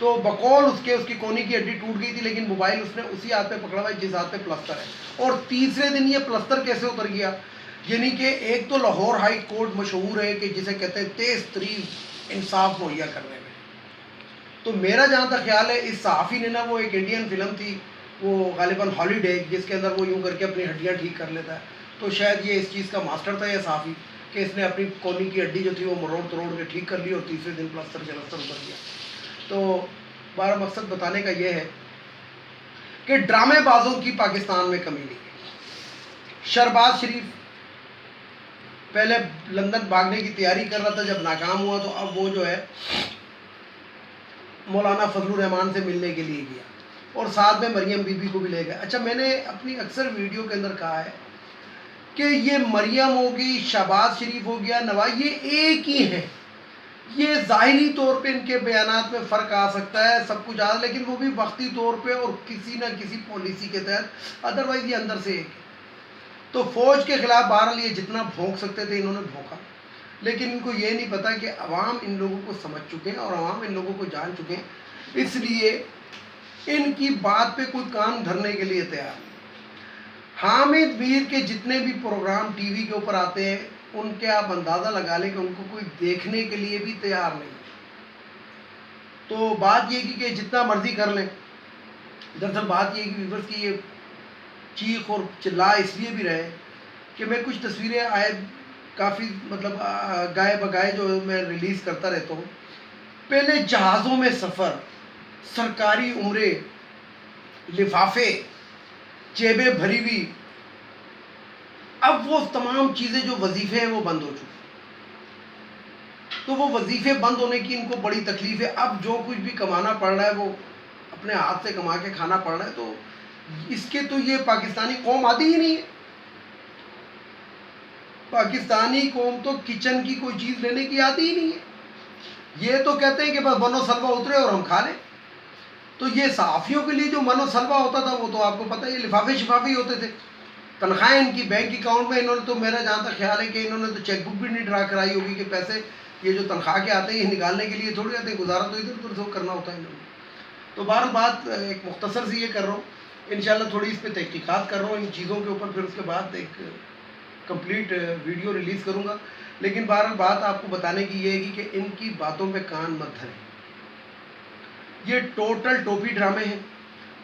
تو بقول اس کی کونی کی ہڈی ٹوٹ گئی تھی، لیکن موبائل اس نے اسی ہاتھ پہ پکڑا ہوا ہے جس ہاتھ پہ پلسٹر ہے. اور تیسرے دن یہ پلسٹر کیسے اتر گیا؟ یعنی کہ ایک تو لاہور ہائی کورٹ مشہور ہے کہ جسے کہتے ہیں تیز ترین انصاف مہیا کرنے میں. تو میرا جہاں تک خیال ہے اس صحافی نے نا، وہ ایک انڈین فلم تھی وہ غالباً ہالیڈے، جس کے اندر وہ یوں کر کے اپنی ہڈیاں ٹھیک کر لیتا ہے، تو شاید یہ اس چیز کا ماسٹر تھا یہ صحافی، کہ اس نے اپنی کونی کی ہڈی جو تھی وہ مروڑ توڑ کے ٹھیک کر لی اور تیسرے دن پلسٹر اتر گیا. تو ہمارا مقصد بتانے کا یہ ہے کہ ڈرامے بازوں کی پاکستان میں کمی نہیں ہے. شہباز شریف پہلے لندن بھاگنے کی تیاری کر رہا تھا، جب ناکام ہوا تو اب وہ جو ہے مولانا فضل الرحمان سے ملنے کے لیے گیا اور ساتھ میں مریم بی بی کو بھی لے گئے. اچھا، میں نے اپنی اکثر ویڈیو کے اندر کہا ہے کہ یہ مریم ہوگی، شہباز شریف ہو گیا، نواز، یہ ایک ہی ہیں. یہ ظاہری طور پہ ان کے بیانات میں فرق آ سکتا ہے، سب کچھ لیکن وہ بھی وقتی طور پہ اور کسی نہ کسی پالیسی کے تحت، ادروائز یہ اندر سے ایک ہے. تو فوج کے خلاف بہرحال یہ جتنا بھونک سکتے تھے انہوں نے بھونکا، لیکن ان کو یہ نہیں پتا کہ عوام ان لوگوں کو سمجھ چکے ہیں اور عوام ان لوگوں کو جان چکے ہیں، اس لیے ان کی بات پہ کوئی کان دھرنے کے لیے تیار نہیں. حامد میر کے جتنے بھی پروگرام ٹی وی کے اوپر آتے ہیں، ان کے آپ اندازہ لگا لیں کہ ان کو کوئی دیکھنے کے لیے بھی تیار نہیں. تو بات یہ کہ جتنا مرضی کر لیں، دراصل بات یہ کہ ویورز کی یہ چیخ اور چلا اس لیے بھی رہے کہ میں کچھ تصویریں کافی مطلب گائے بگائے جو میں ریلیز کرتا رہتا ہوں. پہلے جہازوں میں سفر، سرکاری عمرے، لفافے، جیبیں بھری ہوئی، اب وہ تمام چیزیں جو وظیفے ہیں وہ بند ہو چکے. تو وہ وظیفے بند ہونے کی ان کو بڑی تکلیف ہے. اب جو کچھ بھی کمانا پڑ رہا ہے وہ اپنے ہاتھ سے کما کے کھانا پڑ رہا ہے. تو اس کے تو یہ پاکستانی قوم آتی ہی نہیں ہے. پاکستانی قوم تو کچن کی کوئی چیز لینے کی آتی ہی نہیں ہے. یہ تو کہتے ہیں کہ بس من و سلوہ اترے اور ہم کھا لیں. تو یہ صحافیوں کے لیے جو من و سلوہ ہوتا تھا وہ تو آپ کو پتہ ہے، یہ لفافے شفافے ہوتے تھے. تنخواہیں ان کی بینک اکاؤنٹ میں، انہوں نے تو میرا جہاں تک خیال ہے کہ انہوں نے تو چیک بک بھی نہیں ڈرا کرائی ہوگی کہ پیسے یہ جو تنخواہ کے آتے ہیں یہ نکالنے کے لیے تھوڑی آتے ہیں، گزارا تو ادھر ادھر سے کرنا ہوتا ہے انہوں نے. تو بہرحال بات ایک مختصر سی یہ کر رہا ہوں، انشاءاللہ تھوڑی اس پہ تحقیقات کر رہا ہوں ان چیزوں کے اوپر، پھر اس کے بعد ایک کمپلیٹ ویڈیو ریلیز کروں گا. لیکن بہرحال بات آپ کو بتانے کی یہ ہے کہ ان کی باتوں پہ کان مت دھریں. یہ ٹوٹل ٹوپی ڈرامے ہیں.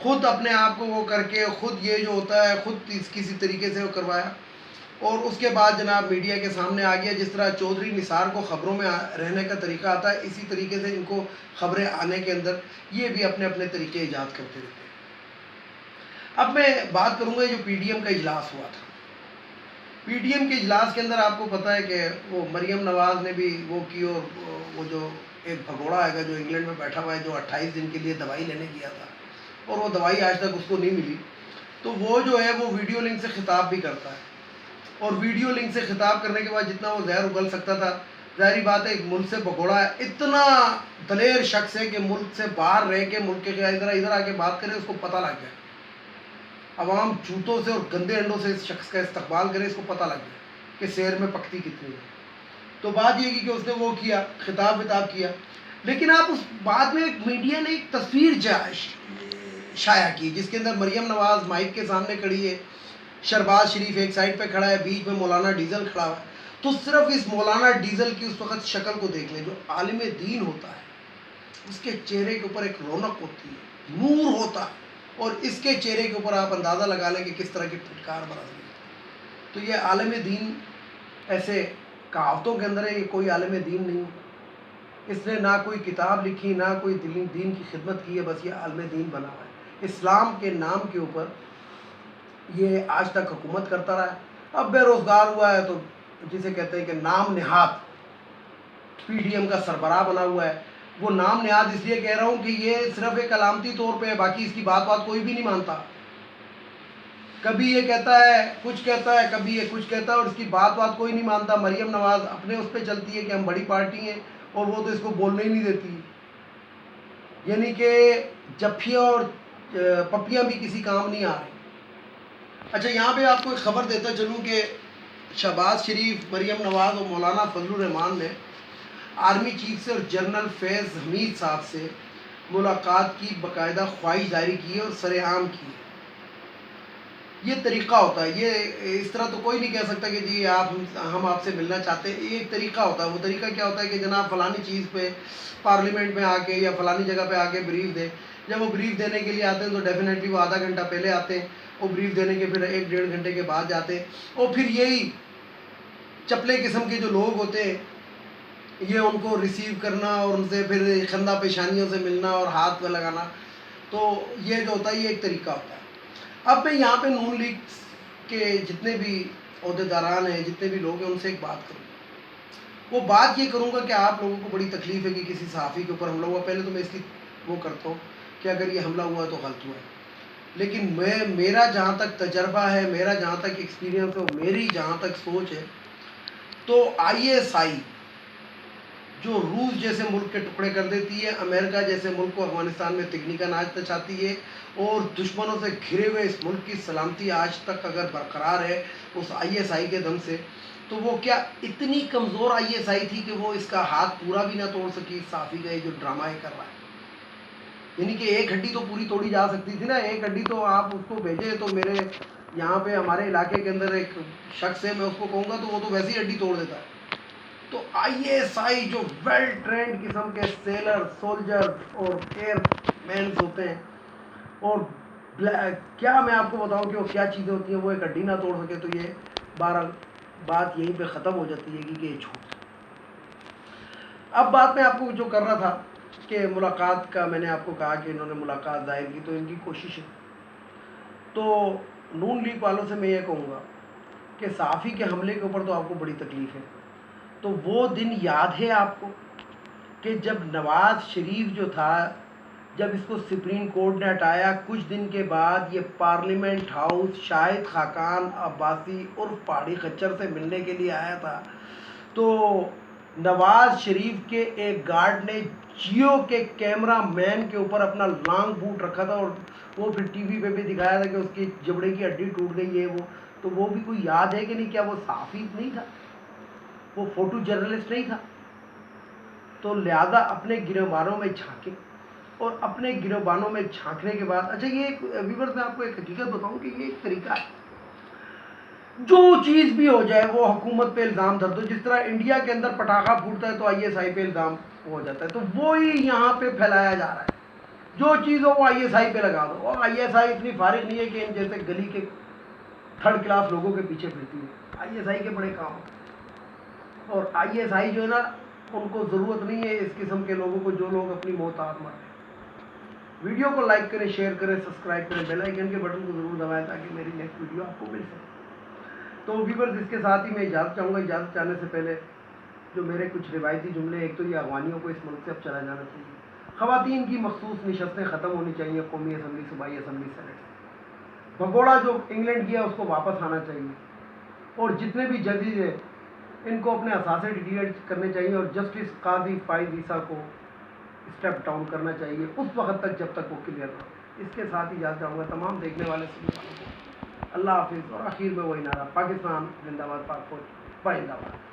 خود اپنے آپ کو وہ کر کے خود یہ جو ہوتا ہے خود کسی طریقے سے وہ کروایا اور اس کے بعد جناب میڈیا کے سامنے آ گیا. جس طرح چودھری نثار کو خبروں میں رہنے کا طریقہ آتا ہے، اسی طریقے سے ان کو خبریں آنے کے اندر یہ بھی اپنے اپنے طریقے ایجاد کرتے رہتے ہیں. اب میں بات کروں گا جو پی ڈی ایم کا اجلاس ہوا تھا. پی ڈی ایم کے اجلاس کے اندر آپ کو پتہ ہے کہ وہ مریم نواز نے بھی وہ کی، اور وہ جو ایک بھگوڑا ہے گا جو انگلینڈ میں بیٹھا ہوا ہے جو 28 دن کے لیے دوائی لینے گیا تھا اور وہ دوائی آج تک اس کو نہیں ملی، تو وہ جو ہے وہ ویڈیو لنک سے خطاب بھی کرتا ہے. اور ویڈیو لنک سے خطاب کرنے کے بعد جتنا وہ زہر اگل سکتا تھا، ظاہری بات ہے ایک ملک سے بھگوڑا ہے، اتنا دلیر شخص ہے کہ ملک سے باہر رہ کے ملک کے ادھر آ کے بات کرے، اس کو پتہ لگ گیا. عوام جوتوں سے اور گندے انڈوں سے اس شخص کا استقبال کرے، اس کو پتہ لگ گیا کہ شیر میں پکتی کتنی ہے. تو بات یہ کی کہ اس نے وہ کیا، خطاب وطاب کیا. لیکن آپ اس بعد میں میڈیا نے ایک تصویر شائع کی جس کے اندر مریم نواز مائک کے سامنے کھڑی ہے، شہباز شریف ایک سائڈ پہ کھڑا ہے، بیچ میں مولانا ڈیزل کھڑا ہوا ہے. تو صرف اس مولانا ڈیزل کی اس وقت شکل کو دیکھ لیں. جو عالم دین ہوتا ہے اس کے چہرے کے اوپر ایک رونق ہوتی ہے، نور ہوتا ہے، اور اس کے چہرے کے اوپر آپ اندازہ لگا لیں کہ کس طرح کی پھٹکار برس گئی. تو یہ عالم دین ایسے کہاوتوں کے اندر ہے، یہ کوئی عالم دین نہیں. اس نے نہ کوئی کتاب لکھی، نہ کوئی دین کی خدمت کی ہے، بس یہ عالم دین بنا ہوا ہے. اسلام کے نام کے اوپر یہ آج تک حکومت کرتا رہا ہے. اب بے روزگار ہوا ہے تو جسے کہتے ہیں کہ نام نہاد پی ڈی ایم کا سربراہ بنا ہوا ہے. وہ نام نہاد اس لیے کہہ رہا ہوں کہ یہ صرف ایک علامتی طور پہ ہے، باقی اس کی بات کوئی بھی نہیں مانتا. کبھی یہ کہتا ہے کچھ کہتا ہے، کبھی یہ کچھ کہتا ہے، اور اس کی بات کوئی نہیں مانتا. مریم نواز اپنے اس پہ چلتی ہے کہ ہم بڑی پارٹی ہیں اور وہ تو اس کو بولنے ہی نہیں دیتی. یعنی کہ جپھیاں اور پپیاں بھی کسی کام نہیں آ رہی. اچھا، یہاں پہ آپ کو ایک خبر دیتا چلوں کہ شہباز شریف، مریم نواز اور مولانا فضل الرحمان نے آرمی چیف سے اور جنرل فیض حمید صاحب سے ملاقات کی باقاعدہ خواہش ظاہر کی ہے اور سرعام کی ہے. یہ طریقہ ہوتا ہے. یہ اس طرح تو کوئی نہیں کہہ سکتا کہ جی ہم آپ سے ملنا چاہتے ہیں. یہ ایک طریقہ ہوتا ہے. وہ طریقہ کیا ہوتا ہے کہ جناب فلانی چیز پہ پارلیمنٹ میں آ کے یا فلانی جگہ پہ آ کے بریف دیں. جب وہ بریف دینے کے لیے آتے ہیں تو ڈیفینیٹلی وہ آدھا گھنٹہ پہلے آتے ہیں, وہ بریف دینے کے پھر 1-1.5 گھنٹے کے بعد جاتے ہیں. اور پھر یہی چپلے قسم کے جو لوگ ہوتے ہیں یہ ان کو ریسیو کرنا اور ان سے پھر خندہ پیشانیوں سے ملنا اور ہاتھ پہ لگانا, تو یہ جو ہوتا ہے یہ ایک طریقہ ہوتا ہے. اب میں یہاں پہ نون لیگ کے جتنے بھی عہدیداران ہیں, جتنے بھی لوگ ہیں, ان سے ایک بات کروں. وہ بات یہ کروں گا کہ آپ لوگوں کو بڑی تکلیف ہے کہ کسی صحافی کے اوپر حملہ ہوا. پہلے تو میں اس کی وہ کرتا ہوں کہ اگر یہ حملہ ہوا ہے تو غلط ہوا ہے, لیکن میرا جہاں تک تجربہ ہے, میرا جہاں تک ایکسپیرینس ہے, میری جہاں تک سوچ ہے, تو ISI جو روس جیسے ملک کے ٹکڑے کر دیتی ہے, امریکہ جیسے ملک کو افغانستان میں تکنیکاً آج تک چاہتی ہے, اور دشمنوں سے گھرے ہوئے اس ملک کی سلامتی آج تک اگر برقرار ہے اس ISI کے دم سے, تو وہ کیا اتنی کمزور ISI تھی کہ وہ اس کا ہاتھ پورا بھی نہ توڑ سکی اس صحافی کا جو ڈرامہ ہے کر رہا ہے. یعنی کہ ایک ہڈی تو پوری توڑی جا سکتی تھی نا, ایک ہڈی تو آپ اس کو بھیجیں. تو میرے یہاں پہ ہمارے علاقے کے اندر ایک شخص ہے, میں اس کو کہوں گا تو وہ تو ویسی ہڈی توڑ دیتا ہے. تو ISI جو ویل ٹرینڈ قسم کے سیلر, سولجر اور ایئر مینز ہوتے ہیں, اور کیا میں آپ کو بتاؤں کہ وہ کیا چیزیں ہوتی ہیں, وہ ایک ہڈی نہ توڑ سکے. تو یہ بہرحال بات یہیں پہ ختم ہو جاتی ہے کہ یہ جھوٹ. اب بات میں آپ کو جو کر رہا تھا کہ ملاقات کا, میں نے آپ کو کہا کہ انہوں نے ملاقات ظاہر کی, تو ان کی کوشش ہے. تو نون لیگ والوں سے میں یہ کہوں گا کہ صحافی کے حملے کے اوپر تو آپ کو بڑی تکلیف ہے. تو وہ دن یاد ہے آپ کو کہ جب نواز شریف جو تھا, جب اس کو سپریم کورٹ نے ہٹایا, کچھ دن کے بعد یہ پارلیمنٹ ہاؤس شاہد خاقان عباسی عرف پہاڑی خچر سے ملنے کے لیے آیا تھا. تو نواز شریف کے ایک گارڈ نے جیو کے کیمرہ مین کے اوپر اپنا لانگ بوٹ رکھا تھا, اور وہ پھر ٹی وی پہ بھی دکھایا تھا کہ اس کی جبڑے کی ہڈی ٹوٹ گئی ہے. تو وہ بھی کوئی یاد ہے کہ نہیں؟ کیا وہ صحافی نہیں تھا؟ وہ فوٹو جرنلسٹ نہیں تھا؟ تو لہذا اپنے گریبانوں میں جھانکے, اور اپنے گریبانوں میں جھانکنے کے بعد, اچھا یہ ایک ویورز میں آپ کو ایک حقیقت بتاؤں کہ یہ ایک طریقہ ہے, جو چیز بھی ہو جائے وہ حکومت پہ الزام دھر دو. جس طرح انڈیا کے اندر پٹاخہ پھوٹتا ہے تو ISI پہ الزام ہو جاتا ہے, تو وہی یہاں پہ پھیلایا جا رہا ہے. جو چیز ہو وہ ISI پہ لگا دو. اور ISI اتنی فارغ نہیں ہے کہ ان جیسے گلی کے تھرڈ کلاس لوگوں کے پیچھے پھرتی ہے. ISI کے بڑے کام ہیں, اور ISI جو ہے نا, ان کو ضرورت نہیں ہے اس قسم کے لوگوں کو جو لوگ اپنی محتاط مارے. ویڈیو کو لائک کریں, شیئر کریں, سبسکرائب کریں, بیل آئیکن کے بٹن کو ضرور دبائیں تاکہ میری نیکسٹ ویڈیو آپ کو مل سکے. تو ویورز اس کے ساتھ ہی میں اجازت چاہوں گا. اجازت چاہنے سے پہلے جو میرے کچھ روایتی جملے, ایک تو یہ افغانیوں کو اس ملک سے اب چلا جانا چاہیے. خواتین کی مخصوص نشستیں ختم ہونی چاہیے قومی اسمبلی, صوبائی اسمبلی, سینٹ. بھگوڑا جو انگلینڈ گیا اس کو واپس آنا چاہیے, اور جتنے بھی ججز ہیں ان کو اپنے اثاثے ڈکلیئر کرنے چاہیے, اور جسٹس قاضی فائز عیسیٰ کو اسٹیپ ڈاؤن کرنا چاہیے اس وقت تک جب تک وہ کلیئر نہ ہو. اس کے ساتھ ہی اجازت چاہوں گا تمام دیکھنے والے سننے والوں کو. اللہ حافظ. اور آخر میں وہی نعرہ, پاکستان زندہ باد, پاک فوج زندہ باد.